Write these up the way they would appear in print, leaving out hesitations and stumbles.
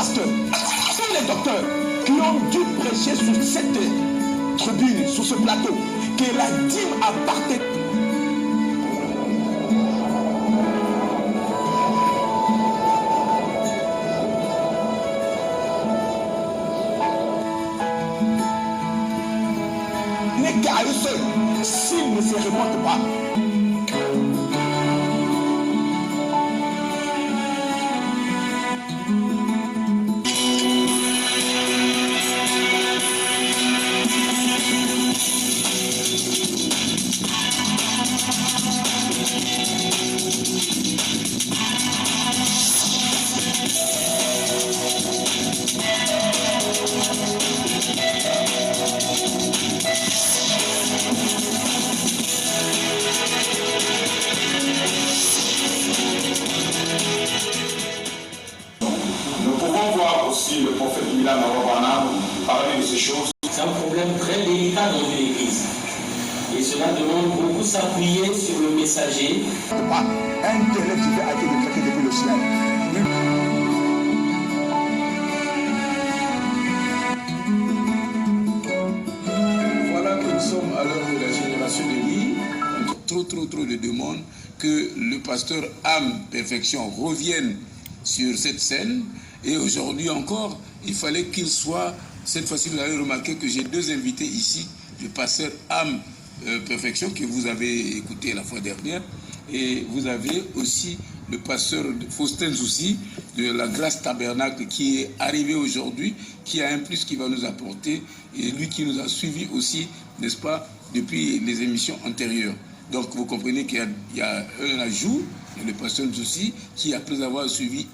pasteurs, tous les docteurs qui ont dû prêcher sur cette tribune, sur ce plateau, que la dîme appartient. N'est qu'à eux seuls, s'ils ne se remontent pas. Le prophète Milan Marobana parler de ces choses. C'est un problème très délicat dans une église. Et cela demande beaucoup s'appuyer sur le messager. Un intérêt qui a été décrété depuis le ciel. Voilà que nous sommes à l'heure de la génération de vie. Trop de demandes que le pasteur Âme Perfection revienne sur cette scène. Et aujourd'hui encore, il fallait qu'il soit, cette fois-ci vous avez remarqué que j'ai deux invités ici, le pasteur Âme Perfection que vous avez écouté la fois dernière, et vous avez aussi le pasteur Faustin Zoussi de la Grâce Tabernacle qui est arrivé aujourd'hui, qui a un plus qui va nous apporter, et lui qui nous a suivis aussi, n'est-ce pas, depuis les émissions antérieures. Donc vous comprenez qu'il y a un ajout, le pasteur Zoussi, qui après avoir suivi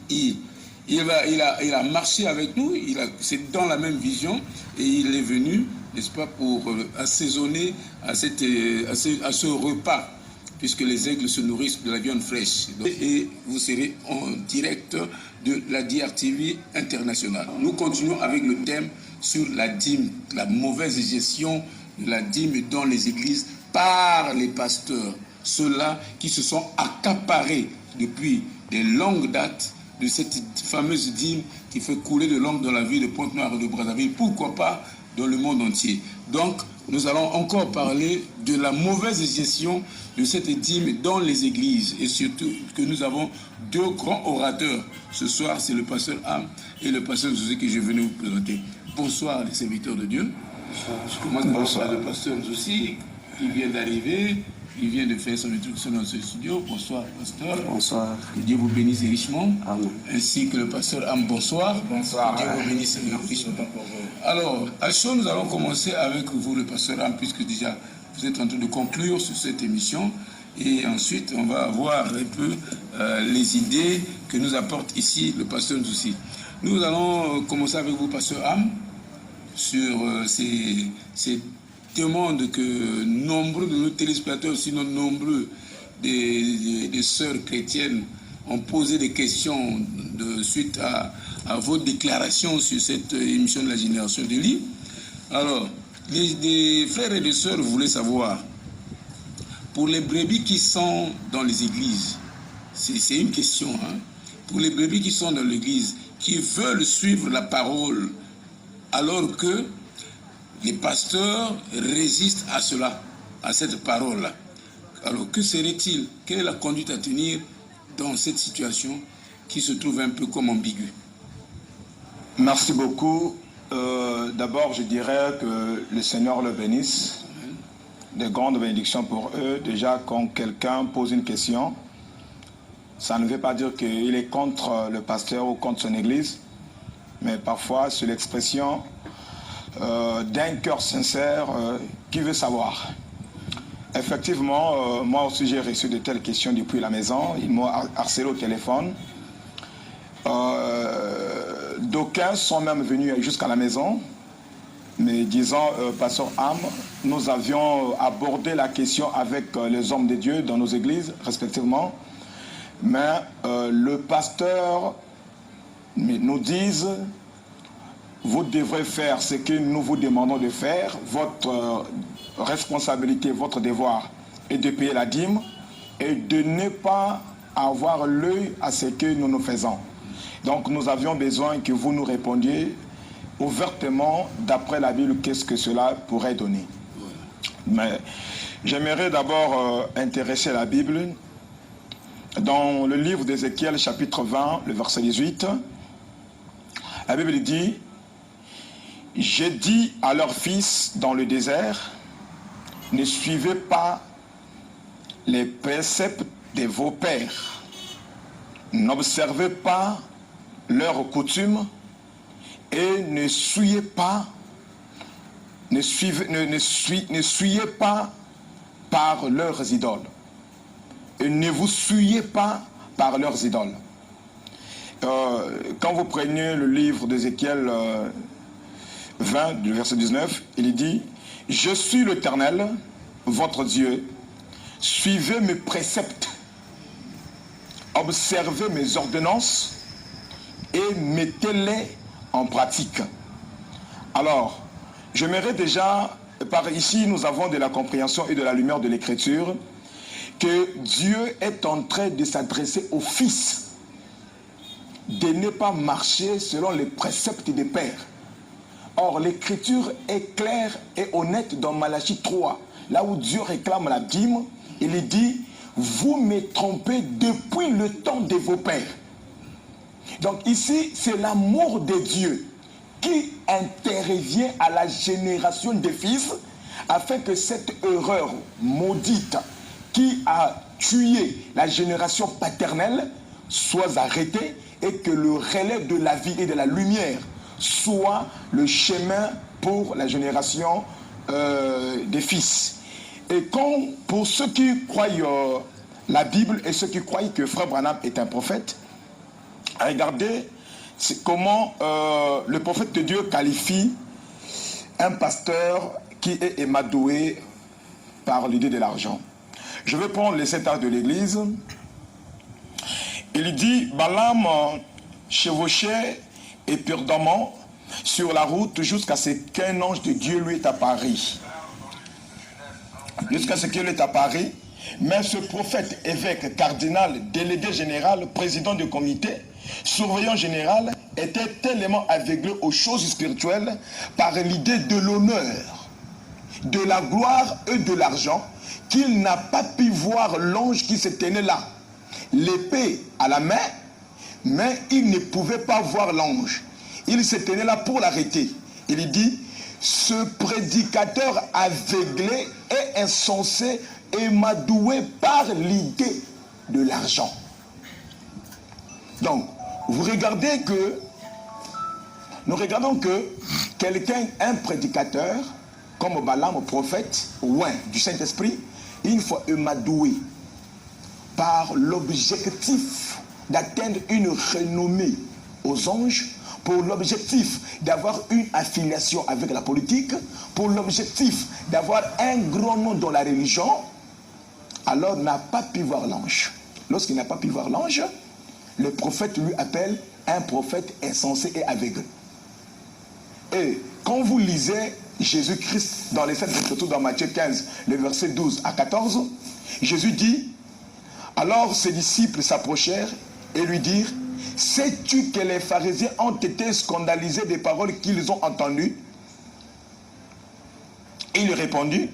il a marché avec nous, c'est dans la même vision et il est venu, n'est-ce pas, pour assaisonner à ce repas, puisque les aigles se nourrissent de la viande fraîche. Et vous serez en direct de la DRTV internationale. Nous continuons avec le thème sur la dîme, la mauvaise gestion de la dîme dans les églises par les pasteurs, ceux-là qui se sont accaparés depuis de longues dates de cette fameuse dîme qui fait couler de l'encre dans la ville de Pointe-Noire et de Brazzaville, pourquoi pas dans le monde entier. Donc, nous allons encore parler de la mauvaise gestion de cette dîme dans les églises, et surtout que nous avons deux grands orateurs. Ce soir, c'est le pasteur Âme et le pasteur Zoussi que je venais vous présenter. Bonsoir les serviteurs de Dieu. Je commence par le pasteur Zoussi qui vient d'arriver. Il vient de faire son introduction dans ce studio. Bonsoir, pasteur. Bonsoir. Que Dieu vous bénisse richement. Amen. Ainsi que le pasteur Am, bonsoir. Bonsoir. Que Dieu vous bénisse richement. Alors, à chaud, nous allons commencer avec vous, le pasteur Am, puisque déjà vous êtes en train de conclure sur cette émission. Et ensuite, on va voir un peu les idées que nous apporte ici le pasteur Zoussi. Nous allons commencer avec vous, pasteur Am, sur ces demande que nombreux de nos téléspectateurs, sinon nombreux des sœurs chrétiennes, ont posé des questions suite à vos déclarations sur cette émission de la génération de Lie. Alors, les frères et les sœurs voulaient savoir, pour les brebis qui sont dans les églises, c'est une question, hein, pour les brebis qui sont dans l'église, qui veulent suivre la parole, alors que les pasteurs résistent à cela, à cette parole-là. Alors, que serait-il? Quelle est la conduite à tenir dans cette situation qui se trouve un peu comme ambiguë? Merci beaucoup. D'abord, je dirais que le Seigneur le bénisse. De grandes bénédictions pour eux. Déjà, quand quelqu'un pose une question, ça ne veut pas dire qu'il est contre le pasteur ou contre son église, mais parfois, c'est l'expression d'un cœur sincère qui veut savoir. Effectivement, moi aussi j'ai reçu de telles questions depuis la maison. Ils m'ont harcelé au téléphone. D'aucuns sont même venus jusqu'à la maison, mais disant, pasteur Am, nous avions abordé la question avec les hommes de Dieu dans nos églises respectivement, mais le pasteur nous dit: vous devrez faire ce que nous vous demandons de faire. Votre responsabilité, votre devoir est de payer la dîme et de ne pas avoir l'œil à ce que nous faisons. Donc nous avions besoin que vous nous répondiez ouvertement, d'après la Bible, qu'est-ce que cela pourrait donner. Mais j'aimerais d'abord intéresser la Bible dans le livre d'Ézéchiel, chapitre 20, le verset 18. La Bible dit: j'ai dit à leurs fils dans le désert, ne suivez pas les préceptes de vos pères, n'observez pas leurs coutumes et ne suivez pas par leurs idoles. Et ne vous souillez pas par leurs idoles. Quand vous prenez le livre d'Ézéchiel 20, du verset 19, il dit: je suis l'Éternel, votre Dieu, suivez mes préceptes, observez mes ordonnances et mettez-les en pratique. Alors, j'aimerais déjà, par ici, nous avons de la compréhension et de la lumière de l'Écriture, que Dieu est en train de s'adresser aux fils, de ne pas marcher selon les préceptes des pères. Or, l'Écriture est claire et honnête dans Malachie 3, là où Dieu réclame la dîme, il dit: vous me trompez depuis le temps de vos pères. Donc ici, c'est l'amour de Dieu qui intervient à la génération des fils afin que cette erreur maudite qui a tué la génération paternelle soit arrêtée et que le relais de la vie et de la lumière soit le chemin pour la génération des fils. Et pour ceux qui croient la Bible et ceux qui croient que Frère Branham est un prophète, regardez comment le prophète de Dieu qualifie un pasteur qui est émadoué par l'idée de l'argent. Je vais prendre les 7 actes de l'Église. Il dit: Balaam chevauchait éperdument sur la route jusqu'à ce qu'un ange de Dieu lui est apparu. Jusqu'à ce qu'il est apparu. Mais ce prophète, évêque, cardinal, délégué général, président du comité, surveillant général, était tellement aveuglé aux choses spirituelles par l'idée de l'honneur, de la gloire et de l'argent, qu'il n'a pas pu voir l'ange qui se tenait là, l'épée à la main, mais il ne pouvait pas voir l'ange. Il se tenait là pour l'arrêter. Il dit: ce prédicateur aveuglé et insensé émadoué par l'idée de l'argent. Donc, nous regardons que quelqu'un, un prédicateur, comme Balaam, prophète, loin du Saint-Esprit, une fois émadoué par l'objectif d'atteindre une renommée aux anges, pour l'objectif d'avoir une affiliation avec la politique, pour l'objectif d'avoir un grand nom dans la religion, alors n'a pas pu voir l'ange. Lorsqu'il n'a pas pu voir l'ange, le prophète lui appelle un prophète insensé et aveugle. Et quand vous lisez Jésus-Christ dans les Saintes Écritures, dans Matthieu 15, le verset 12 à 14, Jésus dit: alors ses disciples s'approchèrent et lui dirent: sais-tu que les pharisiens ont été scandalisés des paroles qu'ils ont entendues? Il répondit: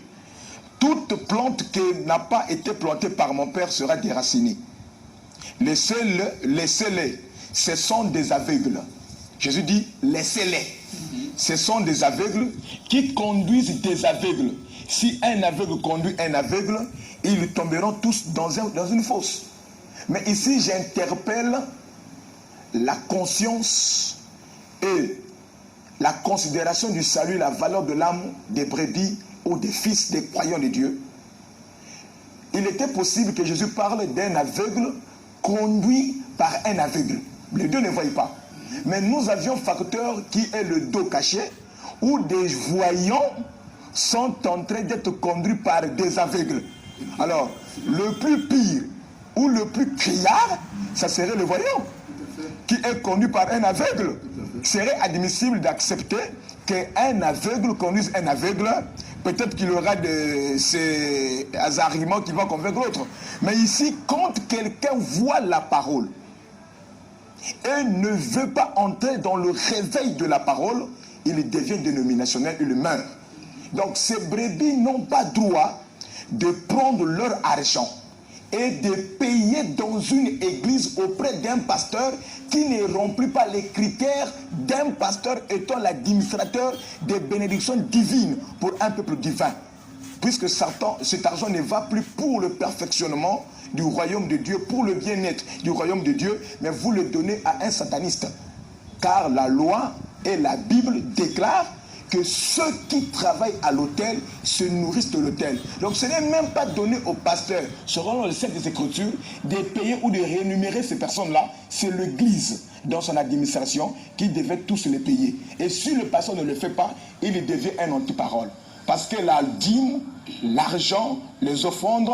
toute plante qui n'a pas été plantée par mon Père sera déracinée. Laissez-les, ce sont des aveugles. Jésus dit: laissez-les. Ce sont des aveugles qui conduisent des aveugles. Si un aveugle conduit un aveugle, ils tomberont tous dans une fosse. Mais ici, j'interpelle la conscience et la considération du salut, la valeur de l'âme des brebis ou des fils des croyants de Dieu. Il était possible que Jésus parle d'un aveugle conduit par un aveugle. Les deux ne voyaient pas. Mais nous avions facteur qui est le dos caché, où des voyants sont en train d'être conduits par des aveugles. Alors, le plus pire ou le plus criard, ça serait le voyant, qui est conduit par un aveugle. Il serait admissible d'accepter qu'un aveugle conduise un aveugle. Peut-être qu'il aura ces arguments qui vont convaincre l'autre. Mais ici, quand quelqu'un voit la parole et ne veut pas entrer dans le réveil de la parole, il devient dénominationnel, il meurt. Donc ces brebis n'ont pas droit de prendre leur argent et de payer dans une église auprès d'un pasteur qui ne remplit pas les critères d'un pasteur étant l'administrateur des bénédictions divines pour un peuple divin. Puisque cet argent ne va plus pour le perfectionnement du royaume de Dieu, pour le bien-être du royaume de Dieu, mais vous le donnez à un sataniste. Car la loi et la Bible déclarent que ceux qui travaillent à l'autel se nourrissent de l'autel. Donc ce n'est même pas donné au pasteur, selon le set des Écritures, de payer ou de rémunérer ces personnes-là. C'est l'Église, dans son administration, qui devait tous les payer. Et si le pasteur ne le fait pas, il devient un anti-parole. Parce que la dîme, l'argent, les offrandes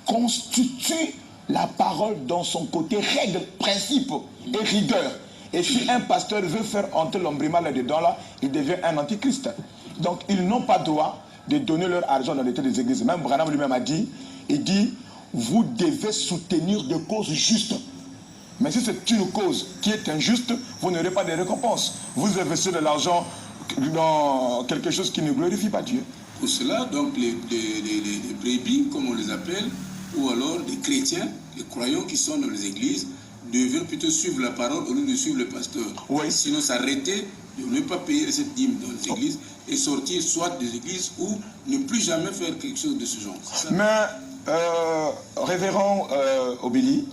constituent la parole dans son côté règle, principe et rigueur. Et si un pasteur veut faire entrer l'ombrima là-dedans, là, il devient un antichrist. Donc, ils n'ont pas droit de donner leur argent dans l'état des églises. Même Branham lui-même a dit, il dit, vous devez soutenir des causes justes. Mais si c'est une cause qui est injuste, vous n'aurez pas de récompense. Vous investissez de l'argent dans quelque chose qui ne glorifie pas Dieu. Pour cela, donc, les brebis, comme on les appelle, ou alors les chrétiens, les croyants qui sont dans les églises, devraient plutôt suivre la parole au lieu de suivre le pasteur. Oui. Sinon, s'arrêter de ne pas payer cette dîme dans les églises et sortir soit des églises ou ne plus jamais faire quelque chose de ce genre. Mais, révérend Obéli,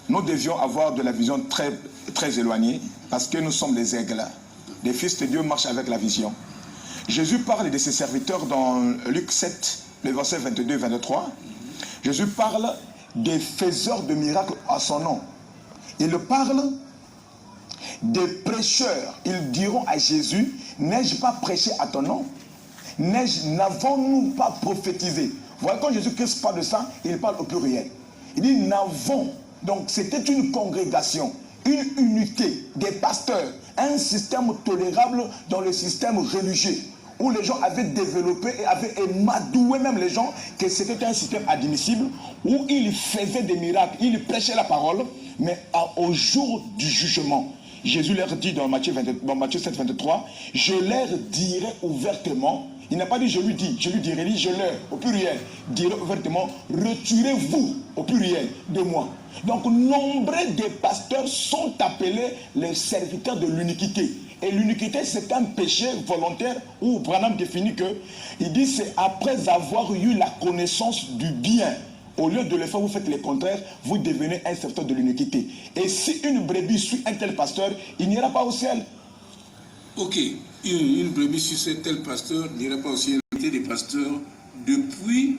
nous devions avoir de la vision très, très éloignée parce que nous sommes des aigles. Les fils de Dieu marchent avec la vision. Jésus parle de ses serviteurs dans Luc 7, le verset 22-23. Jésus parle des faiseurs de miracles à son nom. Il parle des prêcheurs. Ils diront à Jésus, n'ai-je pas prêché à ton nom? N'avons-nous pas prophétisé? Voilà, quand Jésus-Christ parle de ça, il parle au pluriel. Il dit, n'avons. Donc c'était une congrégation, une unité des pasteurs, un système tolérable dans le système religieux, où les gens avaient développé et avaient émadoué même les gens que c'était un système admissible, où ils faisaient des miracles, ils prêchaient la parole, mais au jour du jugement, Jésus leur dit dans Matthieu 7, 23, je leur dirai ouvertement, il n'a pas dit je lui dis, je lui dirai, je leur, au pluriel, dirai ouvertement, retirez-vous, au pluriel, de moi. Donc nombre des pasteurs sont appelés les serviteurs de l'iniquité. Et l'iniquité, c'est un péché volontaire où Branham définit que, il dit, c'est après avoir eu la connaissance du bien. Au lieu de le faire, vous faites le contraire, vous devenez un serviteur de l'iniquité. Et si une brebis suit un tel pasteur, il n'ira pas au ciel. Ok, une brebis suit un tel pasteur n'ira pas au ciel. Des pasteurs depuis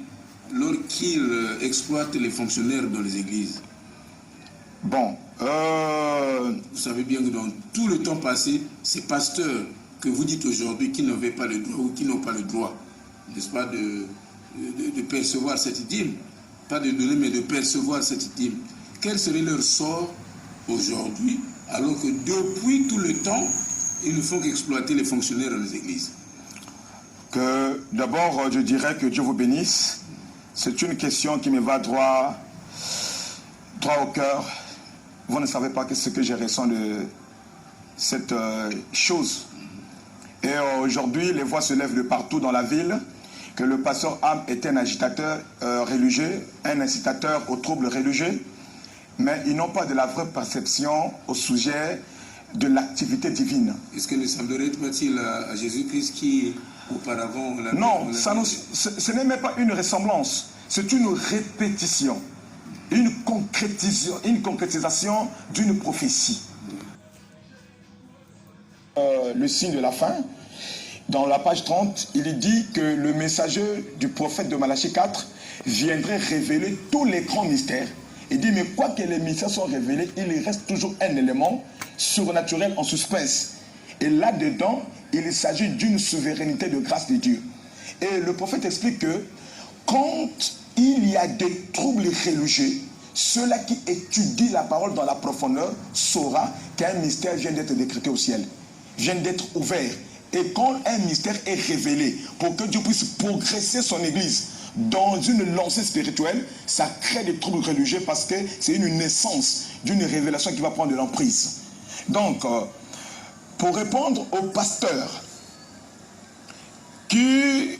lors qu'ils exploitent les fonctionnaires dans les églises. Bon, vous savez bien que dans tout le temps passé, ces pasteurs que vous dites aujourd'hui qui n'avaient pas le droit ou qui n'ont pas le droit, n'est-ce pas, de percevoir cette dîme, pas de donner mais de percevoir cette dîme, quel serait leur sort aujourd'hui alors que depuis tout le temps, ils ne font qu'exploiter les fonctionnaires dans les églises? D'abord, je dirais que Dieu vous bénisse. C'est une question qui me va droit au cœur. Vous ne savez pas ce que je ressens de cette chose. Et aujourd'hui, les voix se lèvent de partout dans la ville que le pasteur Am est un agitateur religieux, un incitateur aux troubles religieux, mais ils n'ont pas de la vraie perception au sujet de l'activité divine. Est-ce que ne semblerait-il à Jésus-Christ qui, auparavant... Non, ce n'est même pas une ressemblance, c'est une répétition. Une concrétisation d'une prophétie. Le signe de la fin, dans la page 30, il dit que le messager du prophète de Malachie 4 viendrait révéler tous les grands mystères. Il dit, mais quoi que les mystères soient révélés, il reste toujours un élément surnaturel en suspense. Et là-dedans, il s'agit d'une souveraineté de grâce de Dieu. Et le prophète explique que quand il y a des troubles religieux, ceux-là qui étudient la parole dans la profondeur saura qu'un mystère vient d'être décrété au ciel, vient d'être ouvert. Et quand un mystère est révélé, pour que Dieu puisse progresser son Église dans une lancée spirituelle, ça crée des troubles religieux parce que c'est une naissance d'une révélation qui va prendre de l'emprise. Donc, pour répondre aux pasteurs qui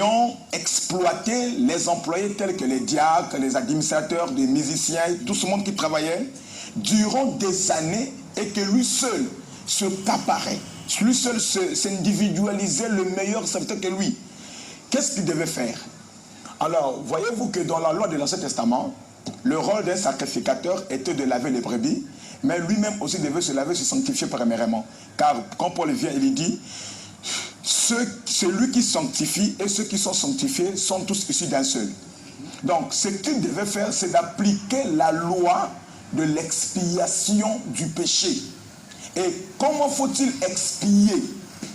ont exploité les employés tels que les diacres, les administrateurs, les musiciens, tout ce monde qui travaillait durant des années et que lui seul se préparait, lui seul s'individualisait le meilleur serviteur que lui. Qu'est-ce qu'il devait faire? Alors, voyez-vous que dans la loi de l'Ancien Testament, le rôle d'un sacrificateur était de laver les brebis, mais lui-même aussi devait se laver, se sanctifier premièrement. Car quand Paul vient, il dit, celui qui sanctifie et ceux qui sont sanctifiés sont tous issus d'un seul. Donc, ce qu'il devait faire, c'est d'appliquer la loi de l'expiation du péché. Et comment faut-il expier,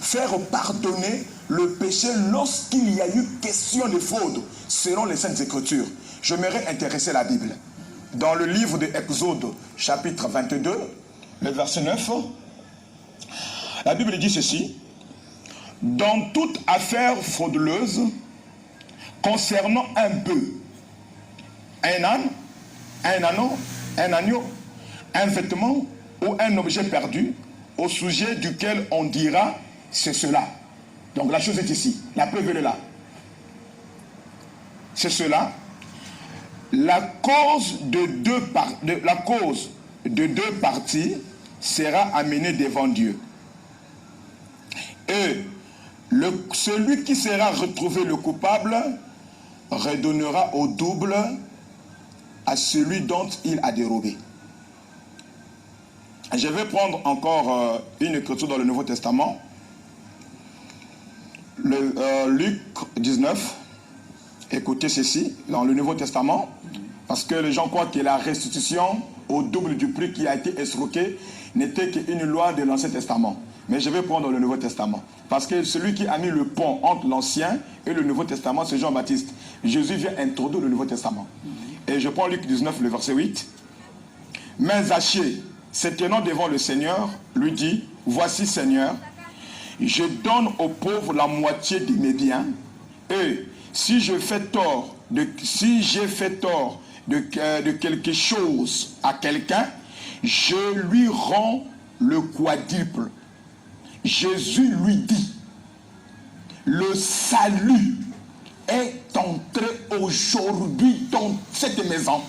faire pardonner le péché lorsqu'il y a eu question de fraude, selon les Saintes Écritures? J'aimerais intéresser la Bible. Dans le livre de Exode, chapitre 22, le verset 9, la Bible dit ceci: dans toute affaire frauduleuse, concernant un bœuf, un âne, un agneau, un vêtement ou un objet perdu, au sujet duquel on dira c'est cela. Donc la chose est ici, la preuve est là. C'est cela. La cause de deux parties sera amenée devant Dieu. Et celui qui sera retrouvé le coupable redonnera au double à celui dont il a dérobé. Je vais prendre encore une écriture dans le Nouveau Testament. Luc 19. Écoutez ceci, dans le Nouveau Testament, parce que les gens croient que la restitution au double du prix qui a été escroqué n'était qu'une loi de l'Ancien Testament. Mais je vais prendre le Nouveau Testament. Parce que celui qui a mis le pont entre l'Ancien et le Nouveau Testament, c'est Jean-Baptiste. Jésus vient introduire le Nouveau Testament. Et je prends Luc 19, le verset 8. Mais Zachée, se tenant devant le Seigneur, lui dit, voici Seigneur, je donne aux pauvres la moitié de mes biens, et si j'ai fait tort de quelque chose à quelqu'un, je lui rends le quadruple. Jésus lui dit, le salut est entré aujourd'hui dans cette maison,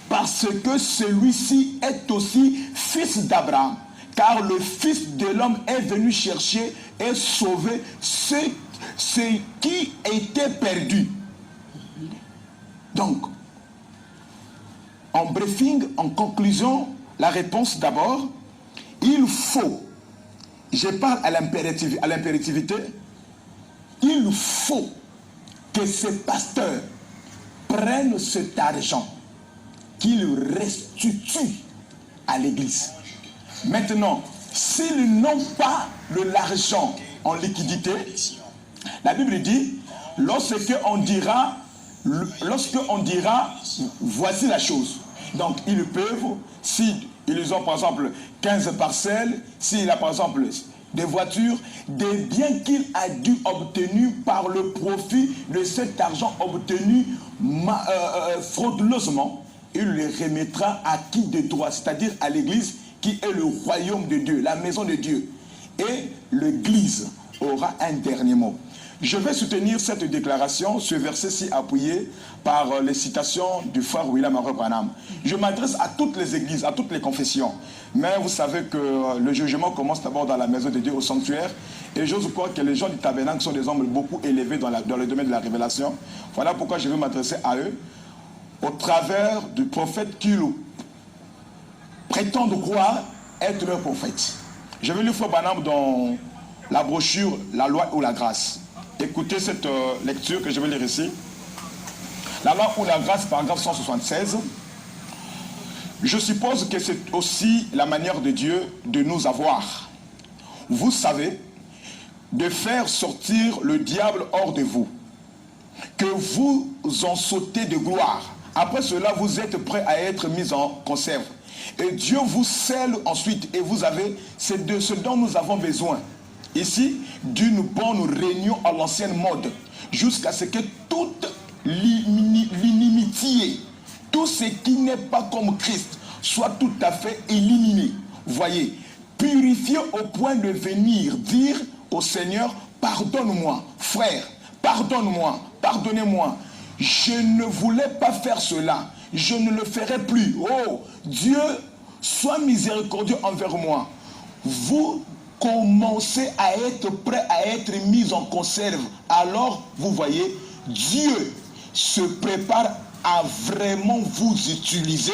parce que celui-ci est aussi fils d'Abraham, car le Fils de l'homme est venu chercher et sauver ce qui était perdu. Donc, en briefing, en conclusion, la réponse d'abord, il faut, je parle à l'impérativité, il faut que ces pasteurs prennent cet argent, qu'ils restituent à l'Église. Maintenant, s'ils n'ont pas l'argent en liquidité, la Bible dit, lorsqu'on dira, voici la chose. Donc, ils peuvent, s'ils ont par exemple 15 parcelles, s'il a par exemple des voitures, des biens qu'il a dû obtenir par le profit de cet argent obtenu frauduleusement, il les remettra à qui de droit, c'est-à-dire à l'Église qui est le royaume de Dieu, la maison de Dieu. Et l'Église aura un dernier mot. Je vais soutenir cette déclaration, ce verset-ci appuyé par les citations du frère William Henry Branham. Je m'adresse à toutes les églises, à toutes les confessions. Mais vous savez que le jugement commence d'abord dans la maison de Dieu, au sanctuaire. Et j'ose croire que les gens du tabernacle sont des hommes beaucoup élevés dans le domaine de la révélation. Voilà pourquoi je vais m'adresser à eux, au travers du prophète qui prétendent croire être leur prophète. Je vais lire frère Branham dans la brochure « La loi ou la grâce ». Écoutez cette lecture que je vais lire ici. La loi ou la grâce, paragraphe 176. Je suppose que c'est aussi la manière de Dieu de nous avoir. Vous savez, de faire sortir le diable hors de vous, que vous en sautez de gloire. Après cela, vous êtes prêts à être mis en conserve. Et Dieu vous scelle ensuite, et vous avez, c'est de ce dont nous avons besoin. ici d'une bonne réunion à l'ancienne mode, jusqu'à ce que toute l'inimitié, tout ce qui n'est pas comme Christ, soit tout à fait éliminé. Voyez, purifié au point de venir dire au Seigneur, pardonne-moi, frère, pardonne-moi, pardonnez-moi. Je ne voulais pas faire cela, je ne le ferai plus. Oh, Dieu, sois miséricordieux envers moi. Vous commencez à être prêt à être mis en conserve. Alors, vous voyez, Dieu se prépare à vraiment vous utiliser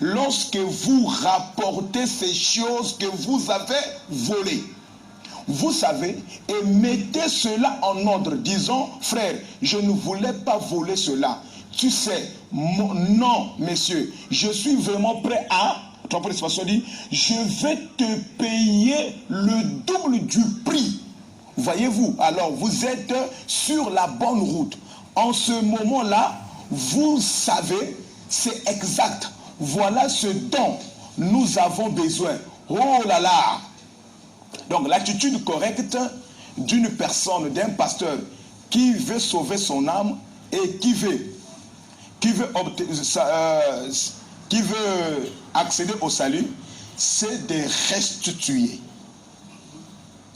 lorsque vous rapportez ces choses que vous avez volées. Vous savez, et mettez cela en ordre, disant, frère, je ne voulais pas voler cela. Tu sais, non, messieurs, je suis vraiment prêt à, je vais te payer le double du prix. Voyez-vous, alors vous êtes sur la bonne route. En ce moment-là, vous savez, c'est exact. Voilà ce dont nous avons besoin. Oh là là! Donc l'attitude correcte d'une personne, d'un pasteur qui veut sauver son âme et qui veut accéder au salut, c'est de restituer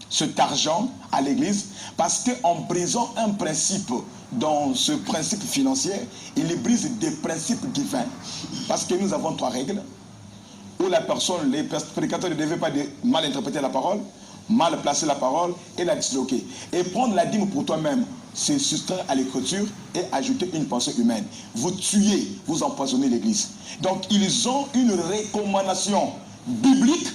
cet argent à l'église, parce qu'en brisant un principe, dans ce principe financier, il brise des principes divins. Parce que nous avons 3 règles où la personne, les prédicateurs ne devaient pas mal interpréter la parole, mal placer la parole et la disloquer. Et prendre la dîme pour toi-même, c'est soustraire à l'écriture et ajouter une pensée humaine. Vous tuez, vous empoisonnez l'église. Donc ils ont une recommandation biblique,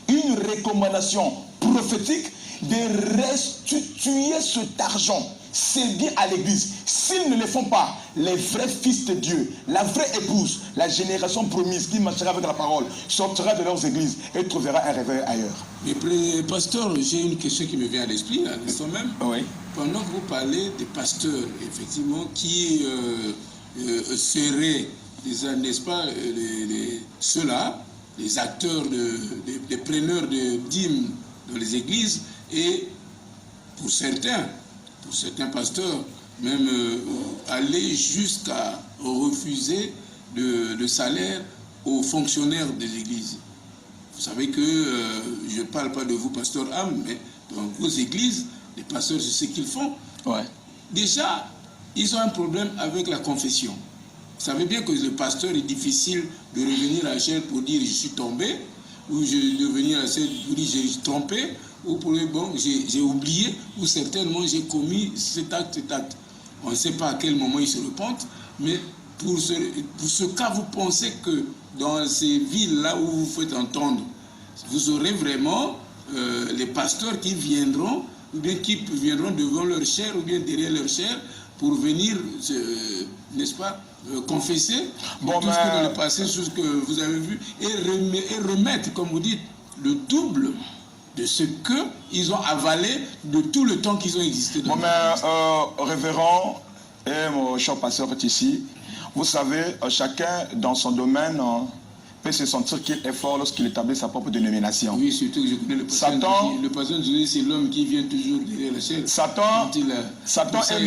une recommandation prophétique de restituer cet argent. C'est bien à l'église. S'ils ne le font pas, les vrais fils de Dieu, la vraie épouse, la génération promise qui marchera avec la parole, sortira de leurs églises et trouvera un réveil ailleurs. Mais pasteur, j'ai une question qui me vient à l'esprit, là, l'instant même. Oui. Pendant que vous parlez des pasteurs, effectivement, qui seraient, n'est-ce pas, ceux-là, les acteurs, les preneurs de dîmes dans les églises, et pour certains pasteurs, même aller jusqu'à refuser le salaire aux fonctionnaires des églises. Vous savez que je ne parle pas de vous, pasteur Am, mais dans vos églises, les pasteurs, c'est ce qu'ils font. Ouais. Déjà, ils ont un problème avec la confession. Vous savez bien que le pasteur est difficile de revenir à la chair pour dire je suis tombé, ou de venir à la chair pour dire j'ai trompé, ou pour dire bon, j'ai oublié, ou certainement j'ai commis cet acte. On ne sait pas à quel moment ils se repentent, mais pour ce cas, vous pensez que dans ces villes-là où vous faites entendre, vous aurez vraiment les pasteurs qui viendront, ou bien qui viendront devant leur chair, ou bien derrière leur chair, pour venir, n'est-ce pas, confesser tout ce qui dans le passé, sur ce que vous avez vu, et remettre, comme vous dites, le double de ce qu'ils ont avalé de tout le temps qu'ils ont existé. Révérend et mon cher pasteur est ici. Vous savez, chacun dans son domaine peut se sentir qu'il est fort lorsqu'il établit sa propre dénomination. Oui, surtout que je connais le pasteur. Le pasteur Jésus, c'est l'homme qui vient toujours derrière la chair. Satan est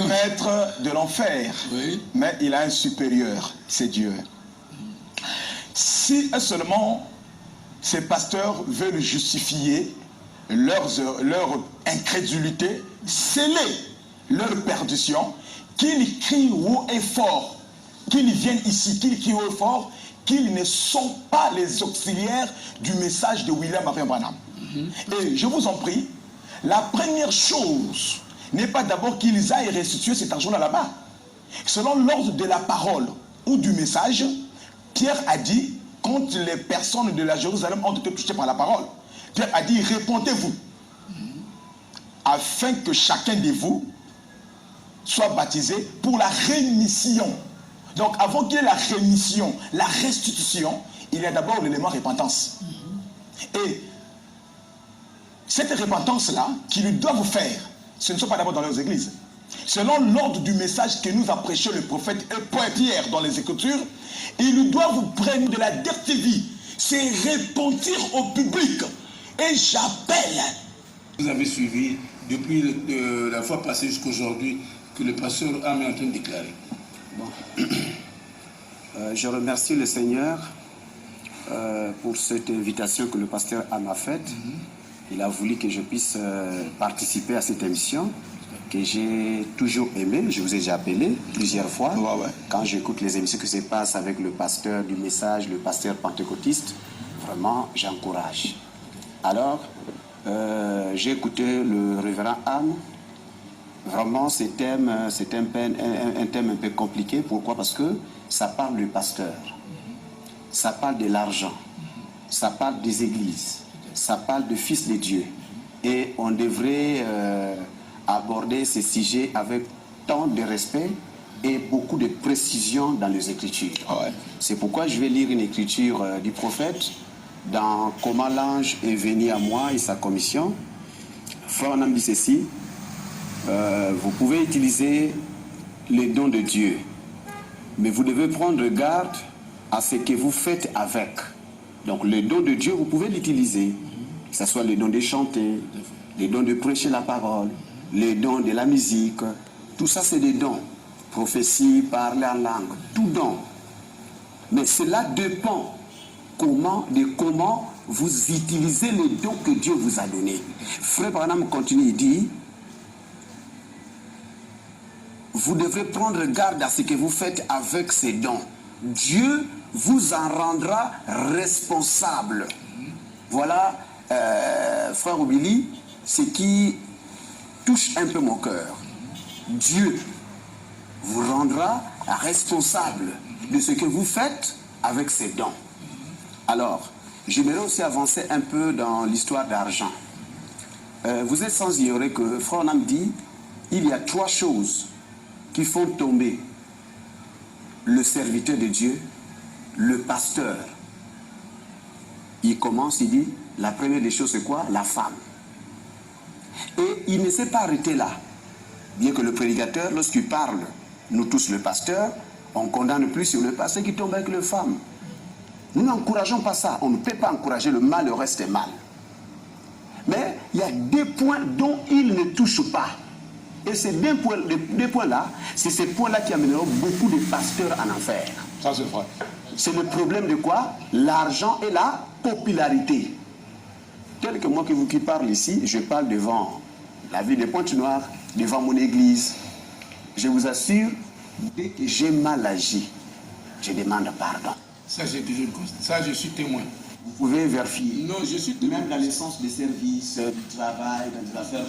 maître de l'enfer, oui. Mais il a un supérieur, c'est Dieu. Si seulement ces pasteurs veulent justifier leur incrédulité, sceller leur perdition, qu'ils crient haut et fort, qu'ils viennent ici, qu'ils crient haut et fort, qu'ils ne sont pas les auxiliaires du message de William Marion Branham. Et je vous en prie, la première chose n'est pas d'abord qu'ils aillent restituer cet argent-là là-bas. Selon l'ordre de la parole ou du message, Pierre a dit, quand les personnes de la Jérusalem ont été touchées par la parole, Pierre a dit, répondez-vous, afin que chacun de vous soit baptisé pour la rémission. Donc avant qu'il y ait la rémission, la restitution, il y a d'abord l'élément repentance. Et cette repentance-là, qu'ils doivent faire, ce ne sont pas d'abord dans leurs églises. Selon l'ordre du message que nous a prêché le prophète Pierre dans les Écritures, ils doivent prendre de la dette de vie, c'est repentir au public Et j'appelle. Vous avez suivi depuis la fois passée jusqu'à aujourd'hui que le pasteur Am est en train de déclarer. Bon. Je remercie le Seigneur pour cette invitation que le pasteur Am a faite. Il a voulu que je puisse participer à cette émission que j'ai toujours aimé. Je vous ai déjà appelé plusieurs fois. Quand j'écoute les émissions que se passent avec le pasteur du message, le pasteur pentecôtiste, vraiment, j'encourage. Alors, j'ai écouté le révérend Am. Vraiment, c'est un thème un peu compliqué. Pourquoi? Parce que ça parle du pasteur. Ça parle de l'argent. Ça parle des églises. Ça parle de fils de Dieu. Et on devrait aborder ces sujets avec tant de respect et beaucoup de précision dans les Écritures. C'est pourquoi je vais lire une écriture du prophète dans Comment l'ange est venu à moi et sa commission. Frère Nam dit ceci, vous pouvez utiliser les dons de Dieu, mais vous devez prendre garde à ce que vous faites avec. Donc les dons de Dieu, vous pouvez l'utiliser, que ce soit les dons de chanter, les dons de prêcher la parole, les dons de la musique, tout ça c'est des dons. Prophétie, parler en langue, tout don. Mais cela dépend comment vous utilisez les dons que Dieu vous a donnés. Frère Branham continue, il dit, vous devrez prendre garde à ce que vous faites avec ces dons. Dieu vous en rendra responsable. Voilà, frère Obili, ce qui touche un peu mon cœur. Dieu vous rendra responsable de ce que vous faites avec ces dons. Alors, j'aimerais aussi avancer un peu dans l'histoire d'argent. Vous êtes sans ignorer que Frère Nam dit, il y a 3 choses qui font tomber le serviteur de Dieu, le pasteur. Il commence, il dit, la première des choses c'est quoi? La femme. Et il ne s'est pas arrêté là. Bien que le prédicateur, lorsqu'il parle, nous tous le pasteur, on condamne plus sur le pasteur qui tombe avec les femmes. Nous n'encourageons pas ça. On ne peut pas encourager le mal, le reste est mal. Mais il y a 2 points dont il ne touche pas. Et ces 2 points-là, c'est ces points-là qui amèneront beaucoup de pasteurs en enfer. Ça, c'est vrai. C'est le problème de quoi? L'argent et la popularité. Tel que moi qui parle ici, je parle devant la ville de Pointe-Noire, devant mon église. Je vous assure, dès que j'ai mal agi, je demande pardon. Ça, j'ai toujours constat. Ça, je suis témoin. Vous pouvez vérifier. Non, je suis témoin. Même dans l'essence des services, du travail, dans les affaires.